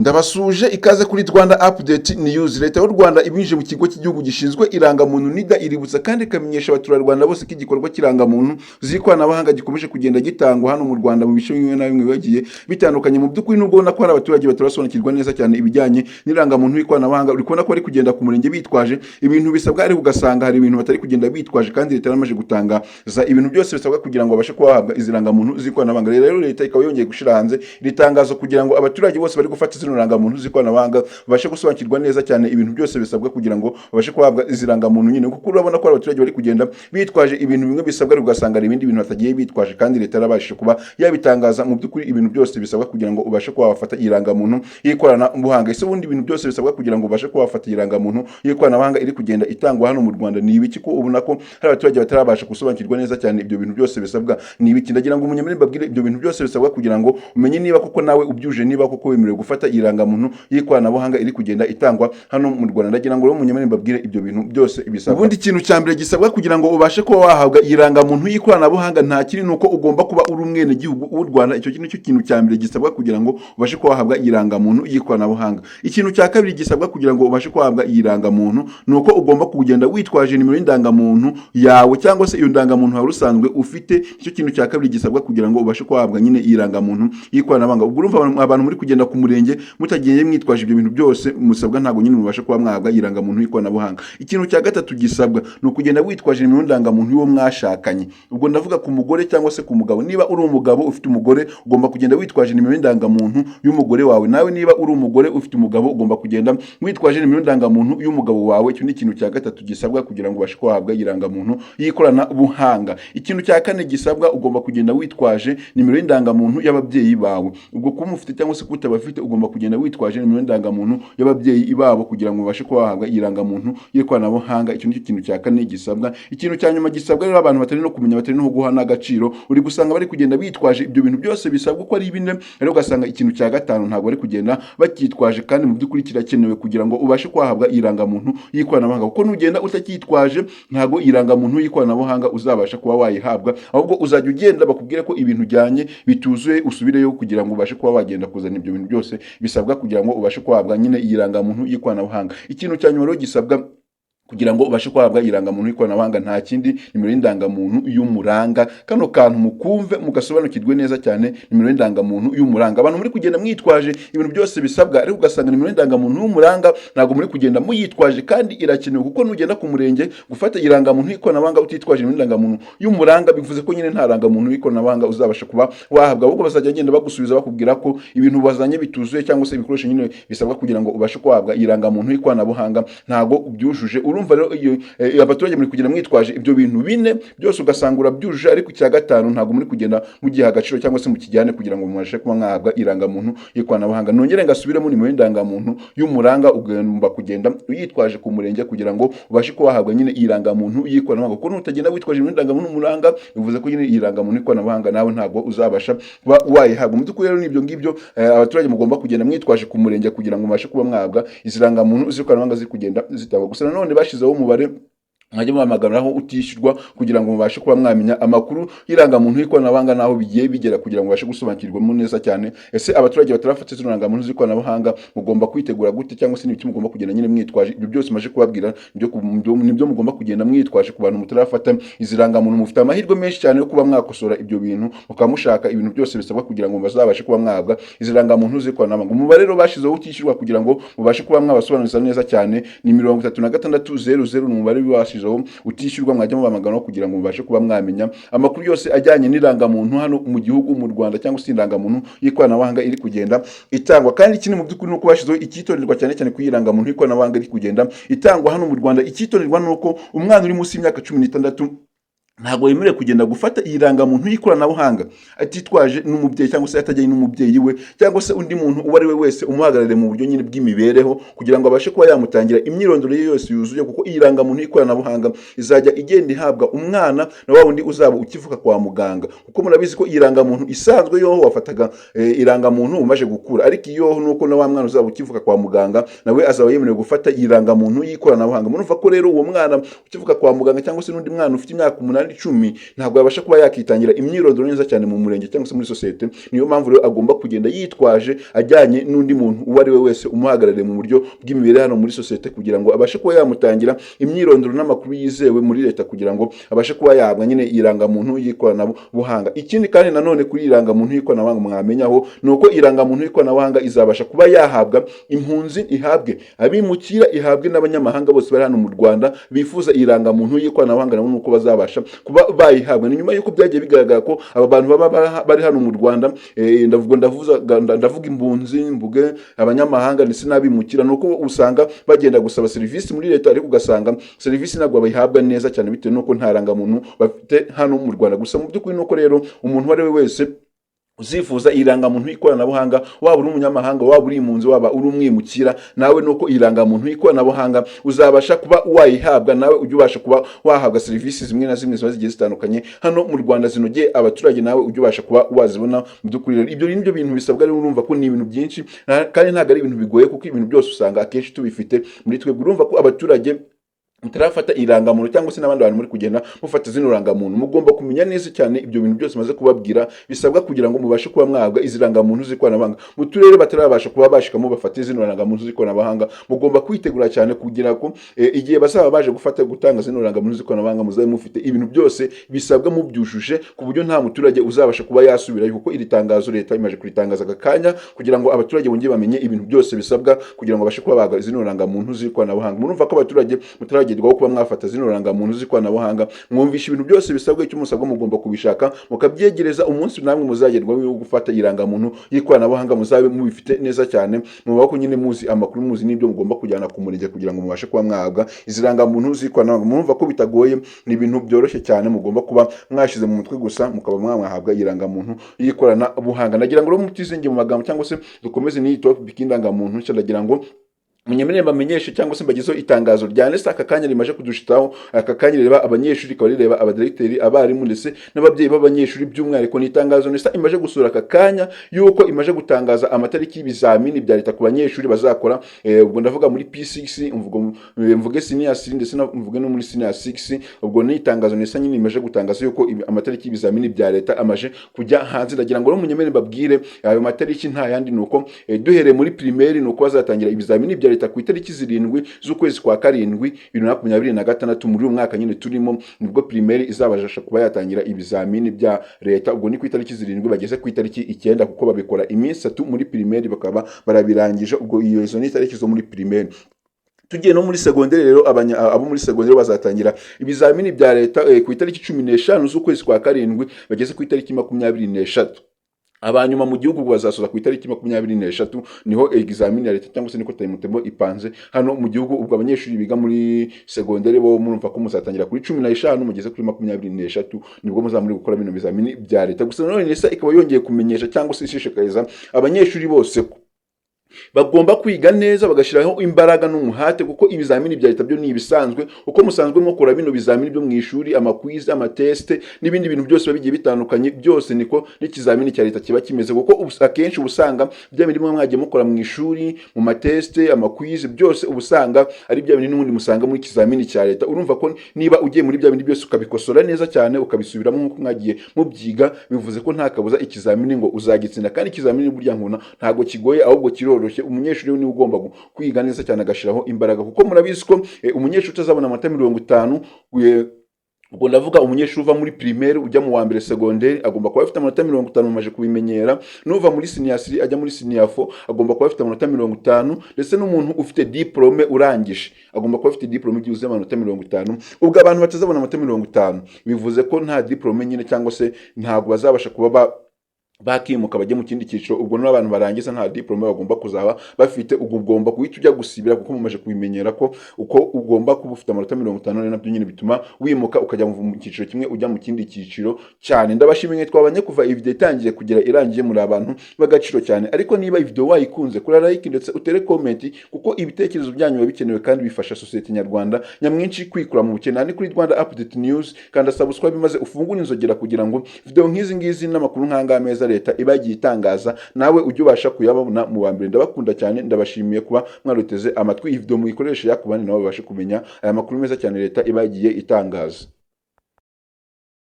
Ndabasuje ikaze kuri Rwanda Update News. Leta y'u Rwanda ibinjije mu kigo cy'igihugu gishinzwe irangamuntu NIDA iributsa kandi ikamenyesha abaturarwanda bose ko igikorwa cy'irangamuntu z'ikoranabuhanga gikomeje kugenda gitangwa hano mu Rwanda mu bice bimwe na bimwe bigiye bitandukanye. Mu by'ukuri nubwo ubona ko hari abaturage batarasobanukirwa neza cyane ibijyanye n'irangamuntu y'ikoranabuhanga, uri kubona ko bari kugenda ku murenge bitwaje ibintu bisabwa, ariko ugasanga hari ibintu batari kugenda bitwaje, kandi leta yaramaje gutangaza ibintu byose bisabwa kugira ngo babashe kuba bahabwa izi rangamuntu z'ikoranabuhanga. Rero leta ikaba yongeye gushira hanze iri tangazo kugira ngo abaturage bose bari gufata izi rangamuntu z'ikoranabuhanga babashe gusobanukirwa neza cyane ibintu byose bisabwa kugira ngo babashe kuhabwa izi rangamuntu nyine, kuko urabona ko abaturage bari kugenda bitwaje ibintu bimwe bisabwa, ariko ugasanga hari ibindi bintu batagiye bitwaje, kandi leta yarabashije kuba yabitangaza mu by'ukuri ibintu byose bisabwa kugira ngo ubashe kuba wafata iyi rangamuntu y'ikoranabuhanga. Ese ubundi ibintu byose bisabwa kugira ngo ubashe kuba wafata iyi rangamuntu y'ikoranabuhanga iri kugenda itangwa hano mu Rwanda ni ibiki? Ko ubona ko hari abaturage batarabasha gusobanukirwa neza cyane ibyo bintu byose bisabwa ni ibiki? Ndagira ngo umunyamuri mbabwire ibyo bintu byose bisabwa kugira ngo umenye niba koko nawe ubyuje, niba koko wemerewe gufata iyi rangamuntu y'ikoranabuhanga iri kugenda itangwa hano mu Rwanda. Ndagira ngo umunyamuri mbabwire ibyo bintu byose bisabwa. Ubundi ikintu cya mbere gisabwa kugira ngo ubashe kuba wahabwa iyi rangamuntu y'ikoranabuhanga nta kiri, nuko ugomba kuba uri umwene gihugu w'u Rwanda. Icyo kintu cyo kintu cya mbere gisabwa kugira ngo ubashe kuba wahabwa iyi rangamuntu y'ikoranabuhanga. Ikintu cya kabiri gisabwa kugira ngo ubashe kuba wahabwa iyi rangamuntu nuko ugomba kugenda witwaje nimero y'indangamuntu yawe, cyangwa se iyo ndangamuntu yawe usanzwe ufite. Icyo kintu cya kabiri gisabwa kugira ngo ubashe kuba wahabwa nyine iyi rangamuntu y'ikoranabuhanga. Ubwo urumva abantu muri kugenda ku murenge mutagiye mwitwaje ibyo bintu byose musabwa, ntabwo nyine mubashe kuba mwahabwa iyi rangamuntu y'ikoranabuhanga. Ikintu cya gatatu gisabwa ni ukugenda witwaje nimero y'indangamuntu y'uwo mwashakanye. Ubwo ndavuga ku mugore cyangwa se ku mugabo. Niba uri umugabo ufite umugore, ugomba kugenda witwaje nimero y'indangamuntu y'umugore wawe. Nawe niba uri umugore ufite umugabo, ugomba kugenda witwaje nimero y'indangamuntu y'umugabo wawe. Icyo ni ikintu cya gatatu gisabwa kugira ngo ubashe kuba wahabwa iyi rangamuntu y'ikoranabuhanga. Ikintu cya kane gisabwa, ugomba kugenda witwaje nimero y'indangamuntu y'ababyeyi bawe. Ubwo kuba mufite cyangwa se kutabafite, ugomba kugenda witwaje nimero y'indangamuntu y'ababyeyi babo kugira ngo ubashe kuba wahabwa iyi rangamuntu y'ikoranabuhanga. Icyo ni kintu cya kane gisabwa. Ikintu cya nyuma gisabwa rero, abantu batari no kumenya, batari no guha n'agaciro, uri gusanga bari kugenda bitwaje ibyo bintu byose bisabwa ko ari bine, rero ugasanga ikintu cya gatanu ntabwo bari kugenda bakitwaje, kandi mu by'ukuri kirakenewe kugira ngo ubashe kwahabwa iyi rangamuntu y'ikoranabuhanga, kuko nugenda utakitwaje ntabwo iyi rangamuntu y'ikoranabuhanga uzabasha kuba wayihabwa, ahubwo uzajya ugenda bakubwire ko ibintu ujyanye bituzuye, usubireyo kugira ngo ubashe kuba wagenda kuzana ibyo bintu byose bisabwa kugira ngo ubashe kwahabwa nyine iyi rangamuntu y'ikoranabuhanga. Ikintu cya nyuma rero gisabwa kugira ngo ubashe kwahabwa irangamuntu y'ikoranabuhanga nta kindi, nimero y'indangamuntu y'umuranga. Kano kantu mukumve mugasobanukirwe neza cyane, nimero y'indangamuntu y'umuranga. Abantu muri kugenda mwitwaje ibintu byose bisabwa, ariko ugasanga nimero y'indangamuntu y'umuranga ntabwo muri kugenda muyitwaje, kandi irakenewe, kuko nugenda ku murenge gufata irangamuntu y'ikoranabuhanga utitwaje nimero y'indangamuntu y'umuranga, bivuze ko nyine nta rangamuntu y'ikoranabuhanga uzabasha kuba wahabwa, ahubwo bazajya bagenda bagusubiza bakubwira ko ibintu bazanye bituzuye, cyangwa se ibikoresho nyine bisabwa kugira ngo ubashe kwahabwa irangamuntu y'ikoranabuhanga ntabwo ubyujuje. Urumva rero iyo abaturage muri kugenda mwitwaje ibyo bintu bine byose ugasanga urabyujuje, ariko icya gatanu ntabwo muri kugenda mugiha agaciro cyangwa se mukijyane kugira ngo mubashe kuba mwahabwa irangamuntu y'ikoranabuhanga. Nongere ngasubiremo, nimero y'indangamuntu y'umuranga ugomba kugenda uyitwaje ku murenge kugira ngo ubashe kuba wahabwa nyine irangamuntu y'ikoranabuhanga, kuko nutagenda witwaje indangamuntu y'umuranga bivuze ko nyine irangamuntu y'ikoranabuhanga nawe ntabwo uzabasha kuba wayihabwa. Mu by'ukuri rero nibyo ngibyo abaturage mugomba kugenda mwitwaje ku murenge kugira ngo mubashe kuba mwahabwa izi rangamuntu z'ikoranabuhanga ziri kugenda zitangwa. Gusa nanone bashizeho umubare mwajya muhamagaraho utishyurwa kugira ngo mubashe kuba mwamenya amakuru y'irangamuntu y'ikoranabuhanga naho bigiye bigera, kugira ngo mubashe gusobanukirwamo neza cyane. Ese abaturage batarafata izo rangamuntu z'ikoranabuhanga mugomba kwitegura gute, cyangwa se n'ibiki mugomba kugenda nyine mwitwaje? Ibyo byose maje kubabwira nibyo mugomba kugenda mwitwaje ku bantu mutarafata izi rangamuntu. Mufite amahirwe menshi cyane yo kuba mwakosora ibyo bintu, mukaba mushaka ibintu byose bisabwa kugira ngo bazabashe kuba mwahabwa izi rangamuntu z'ikoranabuhanga. Umubare rero bashizeho utishyurwa kugira ngo mubashe kuba mwabasobanurira neza cyane ni 3600 ni umubare wibashizeho utishyurwa, mwajya mubahamagara kugira ngo mubashe kuba mwamenya amakuru yose ajyanye n'irangamuntu hano mu gihugu mu Rwanda, cyangwa se irangamuntu y'ikoranabuhanga iri kugenda itangwa. Kandi ikindi mu by'ukuri nuko bashizeho icyitonderwa cyane cyane ku irangamuntu y'ikoranabuhanga iri kugenda itangwa hano mu Rwanda. Icyitonderwa nuko umwana uri munsi y'imyaka 16 ntabwo yemerewe kugenda gufata iyi rangamuntu y'ikoranabuhanga atitwaje n'umubyeyi, cyangwa se atajyanye n'umubyeyi we, cyangwa se undi muntu uwo ari we wese umuhagarare mu buryo nyine bw'imibereho, kugira ngo abashe kuba yamutangira imyirondoro ye yose yuzuye, kuko iyi rangamuntu y'ikoranabuhanga izajya igenda ihabwa umwana na wa wundi uzaba ukivuka kwa muganga. Kuko murabizi ko iyi rangamuntu isanzwe yo wafataga irangamuntu umaje gukura, ariko iyo nuko na wa mwana uzaba ukivuka kwa muganga nawe azaba yemerewe gufata iyi rangamuntu y'ikoranabuhanga. Murumva ko rero uwo mwana ukivuka kwa muganga, cyangwa se n'undi mwana ufite imyaka 8 icumi ntabwo yabasha kuba yakitangira imyirondoro neza cyane mu murenge cyangwa se muri sosiyete. Niyo mpamvu rero agomba kugenda yitwaje ajyanye n'undi muntu uwo ari we wese umuhagarariye mu buryo bw'imibereho hano muri sosiyete, kugira ngo abashe kuba yamutangira imyirondoro n'amakuru yizewe muri leta, kugira ngo abashe kuba yahabwa nyine irangamuntu y'ikoranabuhanga. Ikindi kandi nanone kuri irangamuntu y'ikoranabuhanga mwamenyaho ni uko irangamuntu y'ikoranabuhanga izabasha kuba yahabwa impunzi, ihabwe abimukira, ihabwe n'abanyamahanga bose bari hano mu Rwanda bifuza irangamuntu y'ikoranabuhanga, nabo nuko bazabasha kuba bayihabwa. Ni nyuma y'uko byagiye bigaragara ko aba bantu baba bari hano mu Rwanda, ndavuga impunzi, mvuge abanyamahanga ndetse n'abimukira, nuko usanga bagenda gusaba serivisi muri leta, ariko ugasanga serivisi ntabwo bayihabwa neza cyane bitewe nuko nta rangamuntu bafite hano mu Rwanda. Gusa mu by'ukuri nuko rero umuntu uwo ari we wese uzifuza irangamuntu y'ikoranabuhanga, waba uri umunyamahanga, waba uri impunzi, waba uri umwimukira, nawe nuko irangamuntu y'ikoranabuhanga uzabasha kuba wayihabwa, nawe ujye ubasha kuba wahabwa serivisi zimwe na zimwe ziba zigiye zitandukanye hano mu Rwanda zinogeye abaturage, nawe ujye ubasha kuba wazibona mu by'ukuri. Rero ibyo ni byo bintu bisabwa, rero urumva ko ni ibintu byinshi kandi ntabwo ari ibintu bigoye, kuko ibintu byose usanga akenshi tubifite muri twebwe. Urumva ko abaturage mutarafata irangamuntu cyangwa se n'abandi bantu muri kugenda mufata zino rangamuntu, mugomba kumenya neza cyane ibyo bintu byose maze kubabwira bisabwa kugira ngo mubashe kuba mwahabwa izi rangamuntu z'ikoranabuhanga. Mu turere batarabasha kuba bashikamo bafate zino rangamuntu z'ikoranabuhanga, mugomba kwitegura cyane kugira ko igihe basaba baje gutanga zino rangamuntu z'ikoranabuhanga muzabe mufite ibintu byose bisabwa mubyujuje, ku buryo nta muturage uzabasha kuba yasubirayo, kuko iri tangazo leta imaje kuritangaza aka kanya kugira ngo abaturage bongeye bamenye ibintu byose bisabwa kugira ngo babashe kuba bahabwa zino rangamuntu z'ikoranabuhanga. Murumva ko abaturage mutaragerwaho kuba mwafata zino rangamuntu z'ikoranabuhanga, mwumvisha ibintu byose bisabwa, icyo musabwa mugomba kubishaka mukabyegereza, umunsi namwe muzagerwaho yo gufata irangamuntu y'ikoranabuhanga muzabe mubifite neza cyane, mubaho ko nyine muzi amakuru, muzi n'ibyo mugomba kujyana ku murenge kugira ngo mubashe kuba mwahabwa izi rangamuntu z'ikoranabuhanga. Murumva ko bitagoye, ni ibintu byoroshye cyane, mugomba kuba mwashize mu mutwe gusa mukaba mwahabwa irangamuntu y'ikoranabuhanga. Nagira ngo rero mutizinge mu magambo cyangwa se dukomeze n'iyi topic y'indangamuntu, nagira ngo munyemerere bamenyeshe cyangwa se mbagezeho itangazo rya NESA aka kanya rimaje kudushitaho. Aka kanya reba abanyeshuri, ikaba rireba abadirecteri, abarimu ndetse n'ababyeyi b'abanyeshuri. By'umwihariko ni itangazo NESA imaje gusura aka kanya yuko imaje gutangaza amatariki y'ibizamini bya leta ku banyeshuri bazakora, ubwo ndavuga muri P6, mvuge senior 3 ndetse mvuge no muri senior 6. Ubwo ni itangazo NESA nyine imaje gutangaza yuko amatariki y'ibizamini bya leta amaje kujya hanze. Ndagira ngo munyemerere mbabwire ayo matariki nta yandi, nuko duhereye muri primaire nuko bazatangira ibizamini bya leta ku itariki 7 z'ukwezi kwa 7 2026. muri uyu mwaka nyine turimo nibwo primaire izabasha kuba yatangira ibizamini bya leta. Ubwo ni ku itariki 7 bageze ku itariki 9, kuko babikora iminsi 3 muri primaire bakaba barabirangije. Ubwo iyo izo ni itariki zo muri primaire. Tugiye no muri segonderi rero, abo muri segonderi bazatangira ibizamini bya leta ku itariki 15 z'ukwezi kwa 7 bageze ku itariki 23. Abanyuma mu gihugu bazasoza ku itariki 23, niho examine ya leta cyangwa se niko timetable ipanze hano mu gihugu. Ubwo abanyeshuri biga muri segonderi bo murumva ko muzatangira kuri 15 mugeze kuri 23 nibwo muzamuri gukora bino bizamini bya leta. Gusa none NESA ikaba yongeye kumenyesha cyangwa se ishishikariza abanyeshuri bose bagomba kwiga neza bagashiraho imbaraga n'umuhate, kuko ibizamini bya leta byo ni ibisanzwe uko musanzwe mukora bino bizamini byo mu ishuri, amakwize, amateste n'ibindi bintu byose bigiye bitandukanye, byose niko n'ikizamini cya leta kiba kimeze. Kuko akenshi ubusanga bya bintu mwagiye mukora mu ishuri, mu mateste, amakwize, byose ubusanga ari bya bintu n'ubundi musanga muri ikizamini cya leta. Urumva ko niba ugiye muri bya bintu byose ukabikosora neza cyane ukabisubiramo nk'uko mwagiye mubyiga, bivuze ko nta kabuza ikizamini ngo uzagitsinda. Kandi ikizamini burya nkuna ntago kigoye, ahubwo kiroroshye. Umunyeshuri ni ugomba kwiga neza cyane agashiraho imbaraga, kuko murabizi ko umunyeshuri utazabona amanota 50, ubwo ndavuga umunyeshuri uva muri primaire ujya mu wa mbere segonderi agomba kuba afite amanota 50 mumaje kubimenyera, n'uva muri senior 3 ajya muri senior 4 agomba kuba afite amanota 50, ndetse n'umuntu ufite diplome urangije agomba kuba afite diplome igize amanota 50. Ubwo abantu batazabona amanota 50 bivuze ko nta diplome nyine cyangwa se ntabwo bazabasha kuba bakimuka bajye mu kindi cyiciro. Ubwo n'abantu barangiza nta diplome bagomba kuzaba bafite, ubwo ugomba guhita ujya gusibira, kuko mumaje kubimenyera ko uko ugomba kuba ufite amanota 50 nabyo nyine bituma wimuka ukajya mu cyiciro kimwe ujya mu kindi cyiciro cyane. Ndabashimiye twabanye kuva iyi video itangiye kugera irangiye, muri abantu bagaciro cyane. Ariko niba iyi video wayikunze kora like ndetse utere comment, kuko ibitekerezo byanyu biba bikenewe kandi bifasha society nyarwanda nyamwinshi kwikura mu bukene. Ni kuri Rwanda Update News, kandi subscribe maze ufungure inzogera kugira ngo video nk'izi ngizi n'amakuru nkanga meza leta ibagiye itangaza nawe ujye ubasha kuyabona mu wa mbere. Ndabakunda cyane, ndabashimiye kuba mwaruteze amatwi. Iyi video muyikoreshe yakubane nawe babashe kumenya aya makuru meza cyane leta ibagiye itangaza.